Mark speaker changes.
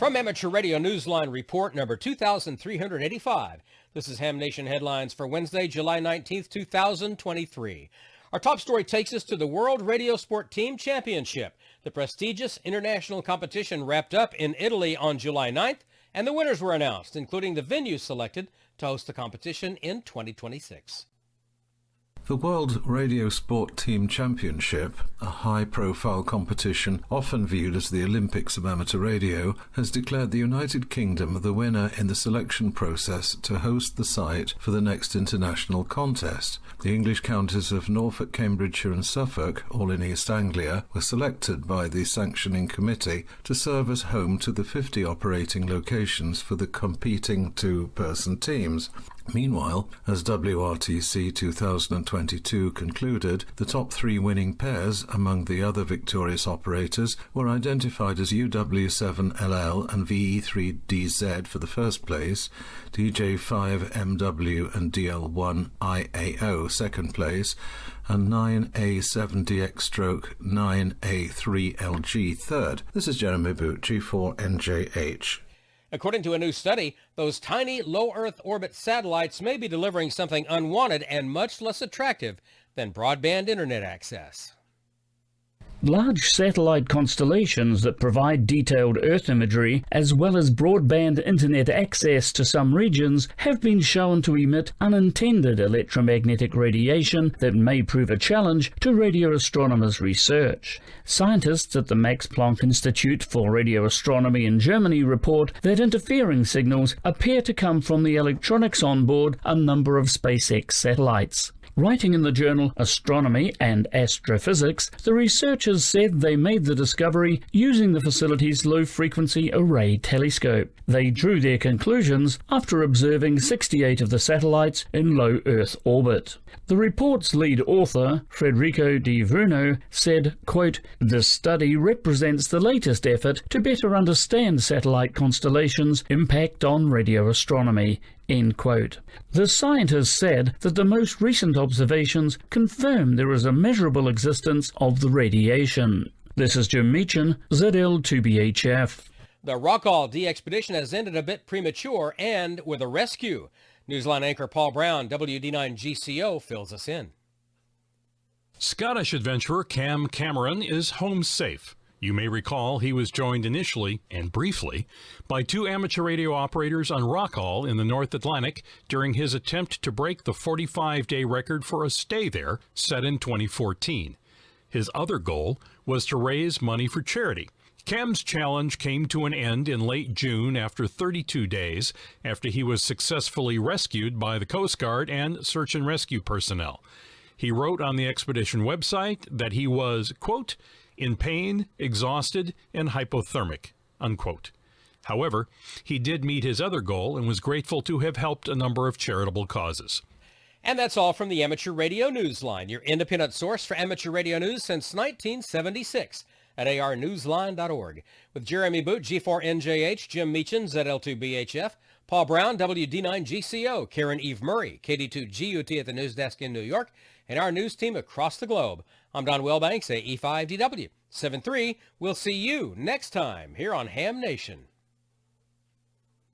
Speaker 1: From Amateur Radio Newsline Report number 2385, this is Ham Nation Headlines for Wednesday, July 19th, 2023. Our top story takes us to the World Radio Sport Team Championship. The prestigious international competition wrapped up in Italy on July 9th, and the winners were announced, including the venues selected to host the competition in 2026.
Speaker 2: The World Radio Sport Team Championship, a high-profile competition often viewed as the Olympics of amateur radio, has declared the United Kingdom the winner in the selection process to host the site for the next international contest. The English counties of Norfolk, Cambridgeshire and Suffolk, all in East Anglia, were selected by the sanctioning committee to serve as home to the 50 operating locations for the competing two-person teams. Meanwhile, as WRTC 2022 concluded, the top three winning pairs among the other victorious operators were identified as UW7LL and VE3DZ for the first place, DJ5MW and DL1IAO second place, and 9A7DX-9A3LG third. This is Jeremy Boot, G4NJH.
Speaker 1: According to a new study, those tiny low Earth orbit satellites may be delivering something unwanted and much less attractive than broadband internet access.
Speaker 3: Large satellite constellations that provide detailed Earth imagery as well as broadband internet access to some regions have been shown to emit unintended electromagnetic radiation that may prove a challenge to radio astronomers' research. Scientists at the Max Planck Institute for Radio Astronomy in Germany report that interfering signals appear to come from the electronics on board a number of SpaceX satellites. Writing in the journal Astronomy and Astrophysics, the researchers said they made the discovery using the facility's low-frequency array telescope. They drew their conclusions after observing 68 of the satellites in low Earth orbit. The report's lead author, Federico Di Verno, said, quote, "This study represents the latest effort to better understand satellite constellations' impact on radio astronomy." End quote. The scientists said that the most recent observations confirm there is a measurable existence of the radiation. This is Jim Meechan, ZL2BHF.
Speaker 1: The Rockall D expedition has ended a bit premature and with a rescue. Newsline anchor Paul Brown, WD9GCO, fills us in.
Speaker 4: Scottish adventurer Cam Cameron is home safe. You may recall he was joined initially, and briefly, by two amateur radio operators on Rockall in the North Atlantic during his attempt to break the 45-day record for a stay there set in 2014. His other goal was to raise money for charity. Cam's challenge came to an end in late June after 32 days after he was successfully rescued by the Coast Guard and search and rescue personnel. He wrote on the expedition website that he was, quote, "in pain, exhausted, and hypothermic," unquote. However, he did meet his other goal and was grateful to have helped a number of charitable causes.
Speaker 1: And that's all from the Amateur Radio Newsline, your independent source for amateur radio news since 1976 at arnewsline.org. With Jeremy Boot, G4NJH, Jim Meechan, ZL2BHF, Paul Brown, WD9GCO, Karen Eve Murray, KD2GUT at the news desk in New York, and our news team across the globe. I'm Don Wellbanks, AE5DW. 7-3. We'll see you next time here on Ham Nation.